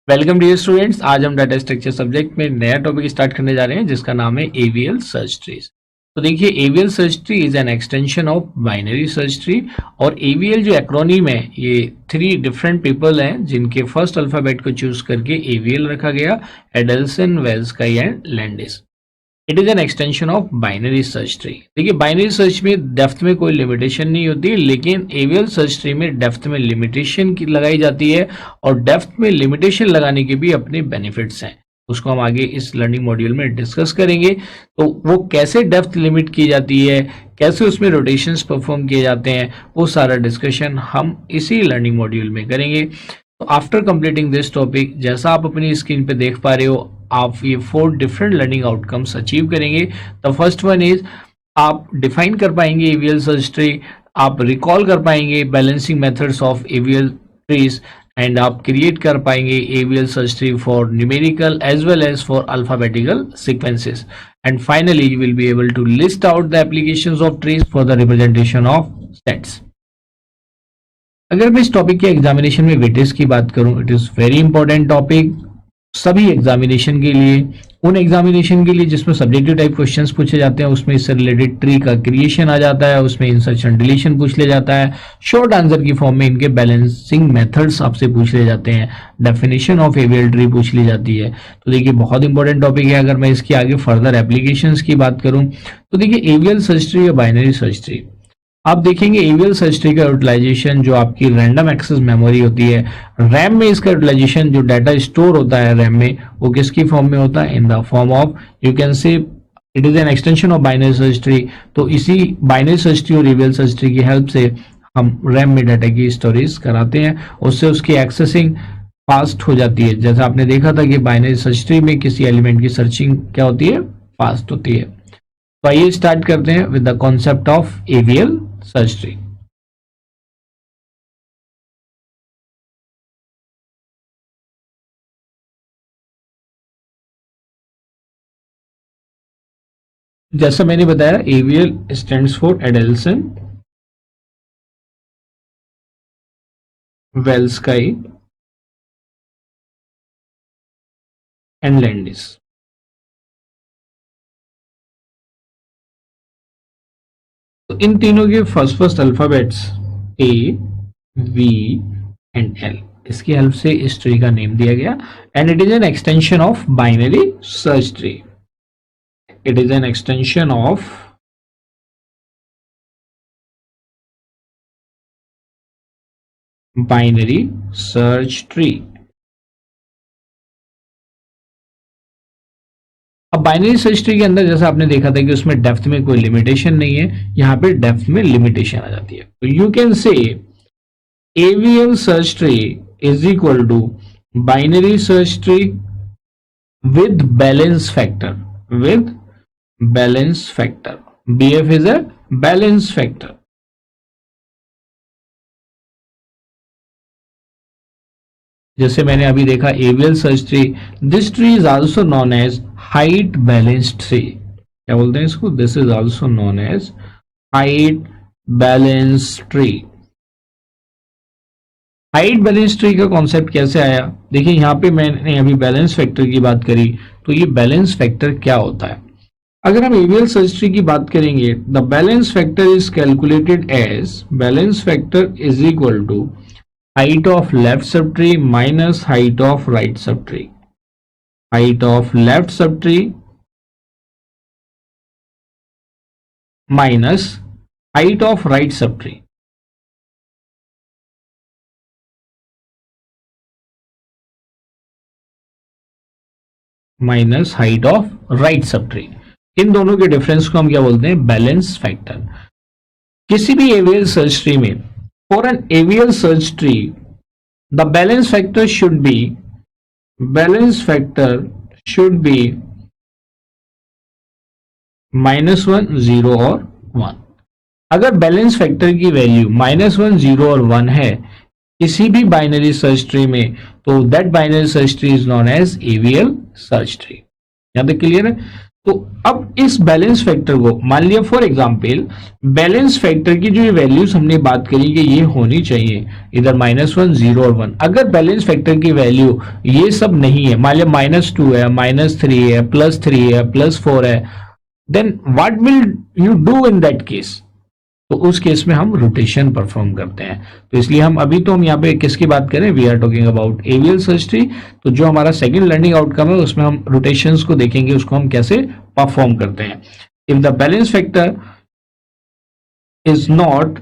Welcome dear students. आज हम data structure subject में नया टॉपिक स्टार्ट करने जा रहे हैं जिसका नाम है एवीएल सर्च ट्रीज। तो देखिए, AVL search tree is an extension of binary search tree. और एवीएल जो एक्रोनिम है, ये 3 डिफरेंट पीपल हैं जिनके फर्स्ट अल्फाबेट को चूज करके एवीएल रखा गया, Adelson, Velsky and Landis. It is an extension of binary search tree. देखिए, बाइनरी सर्च में डेप्थ में कोई लिमिटेशन नहीं होती, लेकिन एवीएल सर्च ट्री में डेप्थ में लिमिटेशन की लगाई जाती है। और डेप्थ में लिमिटेशन लगाने के भी अपने बेनिफिट्स हैं, उसको हम आगे इस लर्निंग मॉड्यूल में डिस्कस करेंगे। तो वो कैसे डेप्थ लिमिट की जाती है, कैसे उसमें रोटेशंस परफॉर्म किए जाते हैं, वो सारा डिस्कशन हम इसी लर्निंग मॉड्यूल में करेंगे। तो आफ्टर कंप्लीटिंग दिस टॉपिक, जैसा आप अपनी स्क्रीन पे देख पा रहे हो, आप ये 4 डिफरेंट लर्निंग आउटकम्स अचीव करेंगे। द फर्स्ट वन इज, आप डिफाइन कर पाएंगे एवीएल सर्च ट्री, आप रिकॉल कर पाएंगे balancing methods of AVL trees, and आप क्रिएट कर पाएंगे AVL search tree for numerical as well as for alphabetical sequences. And finally you will be able to list out the applications of trees for the representation of sets. अगर मैं इस topic के examination में weightage की बात करूं, it is very important topic सभी examination के लिए। उन एग्जामिनेशन के लिए जिसमें सब्जेक्टिव टाइप क्वेश्चंस पूछे जाते हैं, उसमें इससे रिलेटेड ट्री का क्रिएशन आ जाता है, उसमें इंसर्शन डिलीशन पूछ ले जाता है, शॉर्ट आंसर की फॉर्म में इनके बैलेंसिंग मेथड्स आपसे पूछ ले जाते हैं, डेफिनेशन ऑफ एवीएल ट्री पूछ ली जाती है। तो देखिए, बहुत इंपॉर्टेंट टॉपिक है। अगर मैं इसकी आगे फर्दर एप्लीकेशंस की बात करूं, तो देखिए, एवीएल सर्च ट्री या बाइनरी सर्च ट्री, आप देखेंगे एवीएल सर्च ट्री का यूटिलाइजेशन जो आपकी रैंडम एक्सेस मेमोरी होती है, रैम में इसका यूटिलाइजेशन जो डाटा स्टोर होता है रैम में, वो किसकी फॉर्म में होता है? In the form of, you can से it is an extension of binary search tree. तो इसी बाइनरी सर्च ट्री और एवीएल सर्च ट्री की हेल्प से हम रैम में डाटा की स्टोरेज कराते हैं, उससे उसकी एक्सेसिंग फास्ट हो जाती है। जैसा आपने देखा था कि बाइनरी सर्च ट्री में किसी एलिमेंट की सर्चिंग क्या होती है? फास्ट होती है। तो आइए स्टार्ट करते हैं with the concept of AVL search tree. जैसा मैंने बताया, AVL stands for Adelson, Velsky and Landis. तो इन तीनों के first alphabets A, V and L, इसकी हेल्प से इस ट्री का नेम दिया गया। And it is an extension of binary search tree. It is an extension of binary search tree. अब बाइनरी सर्च ट्री के अंदर जैसा आपने देखा था कि उसमें डेप्थ में कोई लिमिटेशन नहीं है, यहां पे डेप्थ में लिमिटेशन आ जाती है। तो you can say AVL search tree is equal to binary search tree with balance factor, with balance factor. BF is a balance factor. जैसे मैंने अभी देखा AVL search tree, this tree is also known as height balanced tree. क्या बोलते हैं इसको? This is also known as height balanced tree. Height balance tree का concept कैसे आया? देखिए, यहाँ पे मैंने अभी बैलेंस फैक्टर की बात करी, तो ये बैलेंस फैक्टर क्या होता है? अगर हम एवीएल सर्च ट्री की बात करेंगे, the balance factor is calculated as, balance factor is equal to height of left sub tree minus height of right sub tree. Height of left sub tree minus height of right sub tree. Minus height of right sub tree. इन दोनों के difference को हम क्या बोलते हैं? Balance factor. किसी भी एवीएल सर्च ट्री में, for an AVL search tree, the balance factor should B, balance factor should B -1, 0 और 1। अगर बैलेंस फैक्टर की वैल्यू -1, 0 और 1 है किसी भी बाइनरी सर्च ट्री में, तो that binary search tree is known as AVL search tree. यहां तक क्लियर है? तो अब इस बैलेंस फैक्टर को मान लिया फॉर एग्जांपल, बैलेंस फैक्टर की जो वैल्यूज हमने बात करी कि ये होनी चाहिए इधर -1 0 और 1। अगर बैलेंस फैक्टर की वैल्यू ये सब नहीं है, मान लिया -2 है, -3 है, +3 है, +4 है, then what will you do in that case? तो उस केस में हम रोटेशन परफॉर्म करते हैं। तो इसलिए हम यहाँ पे किसकी बात करें, we are talking about AVL search tree. तो जो हमारा सेकंड लर्निंग आउटकम है उसमें हम रोटेशंस को देखेंगे, उसको हम कैसे परफॉर्म करते हैं। If the balance factor is not,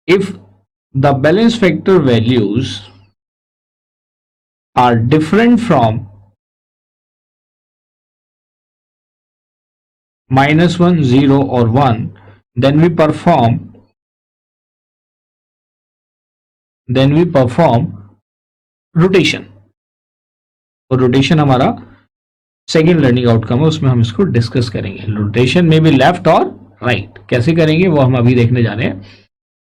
if the balance factor values are different from -1 0 और 1, then we perform रोटेशन। और रोटेशन हमारा सेकेंड लर्निंग आउटकम है, उसमें हम इसको डिस्कस करेंगे। रोटेशन में भी लेफ्ट और राइट कैसे करेंगे वो हम अभी देखने जा रहे हैं।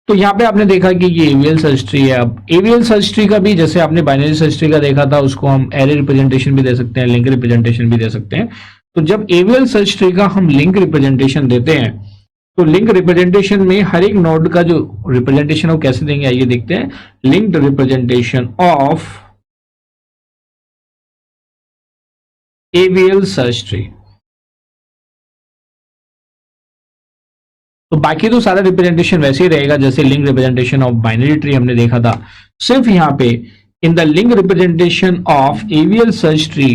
तो यहाँ पे आपने देखा कि ये एवीएल सर्च ट्री है। अब एवीएल सर्च ट्री का भी जैसे आपने बाइनरी सर्च ट्री का देखा था, उसको हम एरे रिप्रेजेंटेशन भी दे सकते हैं, लिंक रिप्रेजेंटेशन भी दे सकते हैं। तो जब एवीएल सर्च ट्री का हम लिंक रिप्रेजेंटेशन देते हैं, तो लिंक रिप्रेजेंटेशन में हर एक नोड का जो रिप्रेजेंटेशन है वो कैसे देंगे, आइए देखते हैं। Linked representation of AVL search tree. तो बाकी तो सारा रिप्रेजेंटेशन वैसे ही रहेगा जैसे link representation of binary tree हमने देखा था। सिर्फ यहां पे in the link representation of AVL search tree,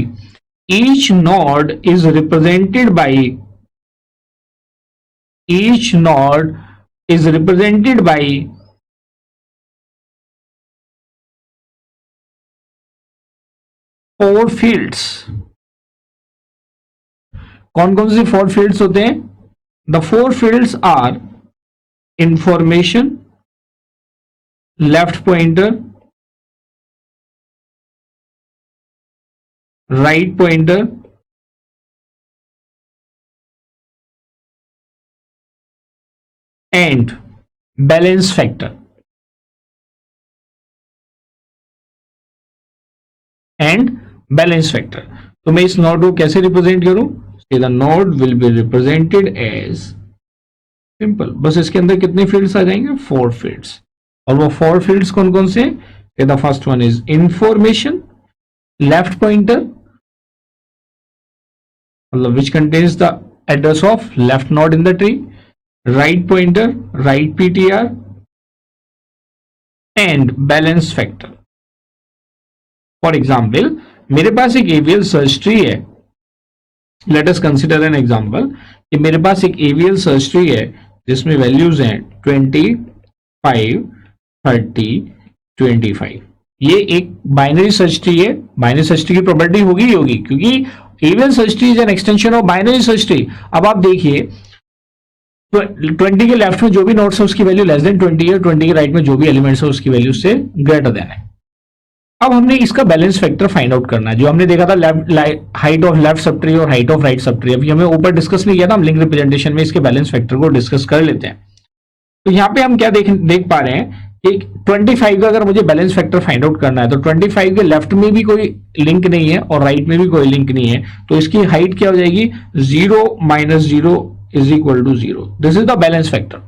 each node is represented by, each node is represented by 4 fields। कौन कौन से 4 fields होते हैं? The 4 fields are information, left pointer, right pointer, and balance factor। And balance factor. तो मैं इस node को कैसे रिप्रेजेंट करूं? The node will be represented as simple, बस इसके अंदर कितने फील्ड्स आ जाएंगे? 4 फील्ड्स। और वो 4 फील्ड्स कौन कौन से? The first one is information, left pointer मतलब which contains the address of left node in the tree, right pointer, right PTR, and balance factor. For example मेरे पास एक एवीएल सर्च ट्री है, let us consider an example कि मेरे पास एक AVL search tree है जिसमें वैल्यूज हैं 25, 30, 25। ये एक बाइनरी सर्च ट्री है। बाइनरी सर्च ट्री की प्रॉपर्टी होगी ही होगी क्योंकि AVL search tree is an extension of binary search tree. अब आप देखिए 20 के लेफ्ट में जो भी नोड्स है उसकी वैल्यू लेस देन 20 है, 20 के राइट में जो भी एलिमेंट्स है उसकी वैल्यू से ग्रेटर देन है। अब हमने इसका बैलेंस फैक्टर फाइंड आउट करना है, जो हमने देखा था height of left sub tree और height of right sub tree. अभी हमें ऊपर डिस्कस नहीं किया था, हम लिंक रिप्रेजेंटेशन में इसके बैलेंस फैक्टर को डिस्कस कर लेते हैं। तो यहाँ पे हम क्या देख पा रहे हैं कि 25 का अगर मुझे बैलेंस फैक्टर फाइंड आउट करना है तो 25 के लेफ्ट में भी कोई लिंक नहीं है और राइट में भी कोई लिंक नहीं है, तो इसकी हाइट क्या हो जाएगी? 0 - 0 is equal to 0। This is the balance factor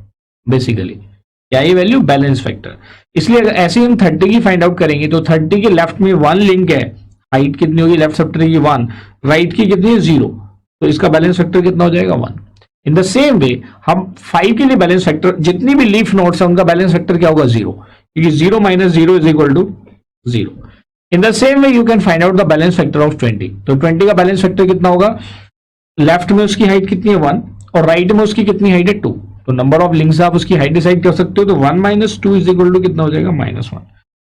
basically. क्या ये वैल्यू? Balance factor. इसलिए अगर ऐसे हम 30 की फाइंड आउट करेंगे तो 30 के लेफ्ट में 1 लिंक है, हाइट कितनी होगी लेफ्ट सब ट्री की? 1। राइट की कितनी है? 0। तो इसका बैलेंस फैक्टर कितना हो जाएगा? 1। इन द सेम वे हम 5 के लिए बैलेंस फैक्टर, जितनी भी लीफ नोड्स है उनका बैलेंस फैक्टर क्या होगा? 0, क्योंकि 0 - 0 is equal to 0। In the same way you can find out the balance factor of 20। तो 20 का बैलेंस फैक्टर कितना होगा? लेफ्ट में उसकी हाइट कितनी है? 1 और राइट में उसकी कितनी हाइट है? 2। तो नंबर ऑफ लिंक्स आप उसकी हाइट डिसाइड कर सकते हो। तो 1 - 2 इज इक्वल टू कितना हो जाएगा? -1।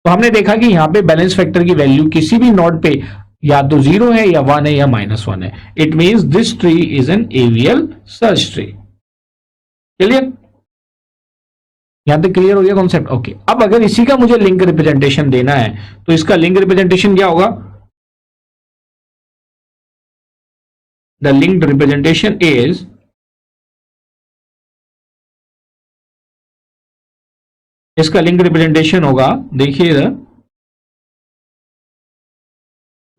तो हमने देखा कि यहां पे बैलेंस फैक्टर की वैल्यू किसी भी नोड पे या तो 0 है या 1 है या -1 है। It means this tree is N AVL search tree. Clear? यहां तक क्लियर हो गया कॉन्सेप्ट? ओके। अब अगर इसी का मुझे लिंक रिप्रेजेंटेशन देना है तो इसका लिंक रिप्रेजेंटेशन क्या होगा? द लिंक्ड रिप्रेजेंटेशन इज, इसका लिंक रिप्रेजेंटेशन होगा, देखिए इधर,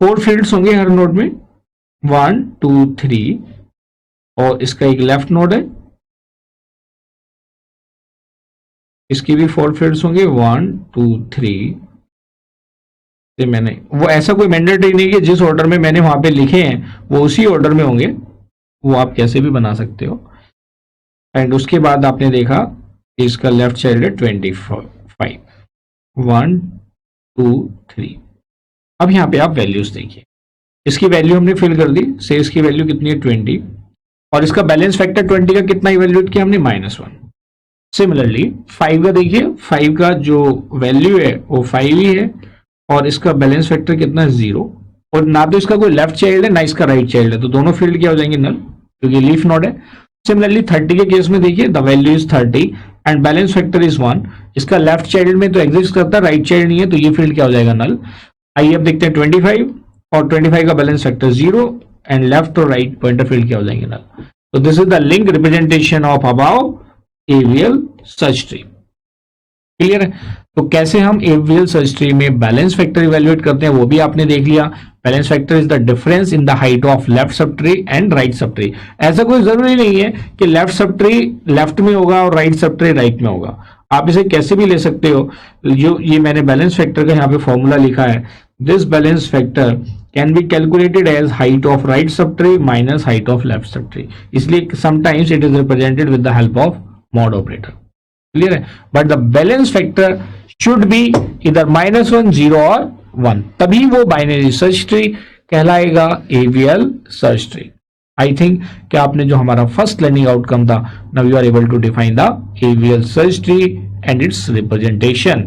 4 फील्ड्स होंगे हर नोड में, 1 2 3, और इसका एक लेफ्ट नोड है, इसकी भी 4 फील्ड्स होंगे, 1 2 3। मैंने वो ऐसा कोई मैंडेटरी नहीं कि जिस ऑर्डर में मैंने वहां पे लिखे हैं वो उसी ऑर्डर में होंगे, वो आप कैसे भी बना सकते हो। एंड उसके बाद आपने देखा कि इसका लेफ्ट चाइल्ड है 25, 1 2 3। अब यहाँ पे आप वैल्यूज देखिए, इसकी वैल्यू हमने फिल कर दी, से इसकी वैल्यू कितनी है 20, और इसका बैलेंस फैक्टर 20 का कितना इवेल्युएट किया हमने, -1। सिमिलरली 5 का देखिए, 5 का जो वैल्यू है वो 5 ही है, और इसका बैलेंस फैक्टर कितना है 0, और ना तो इसका कोई लेफ्ट चाइल्ड है ना इसका राइट चाइल्ड है, तो दोनों फील्ड क्या हो जाएंगे, नल, क्योंकि लीफ नोड है। सिमिलरली 30 के केस में देखिए, the value is 30 and balance factor is 1, इसका लेफ्ट चाइल्ड में तो एग्जिस्ट करता है, राइट चाइल्ड नहीं है, तो ये फील्ड क्या हो जाएगा, नल। आइए अब देखते हैं 25, और 25 का बैलेंस फैक्टर 0 एंड लेफ्ट और राइट पॉइंटर फील्ड क्या हो जाएंगे, नल। तो this is the link representation of above AVL search tree. Clear है। तो कैसे हम एवीएल सर्च ट्री में बैलेंस फैक्टर इवैल्यूएट करते हैं वो भी आपने देख लिया। Balance factor is the difference in the height of left sub tree and right sub tree. ऐसा कोई जरूरी नहीं है कि लेफ्ट सब ट्री लेफ्ट में होगा और राइट सब ट्री राइट में होगा, आप इसे कैसे भी ले सकते हो। जो ये मैंने बैलेंस फैक्टर का यहाँ पे फॉर्मूला लिखा है, this balance factor can be calculated as height of right sub tree minus height of left sub tree, इसलिए sometimes it is represented with the help of mod operator. Clear है। But the balance factor should be इधर -1, 0 और 1, तभी वो binary search tree कहलाएगा, AVL search tree. I think कि आपने जो हमारा फर्स्ट लर्निंग आउटकम था, now you are able to define the AVL search tree and its representation.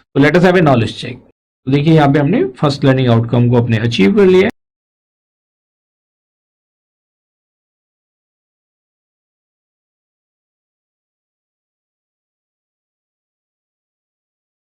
तो let us have a knowledge check. तो देखिए यहाँ पे हमने फर्स्ट लर्निंग आउटकम को अपने अचीव कर लिया।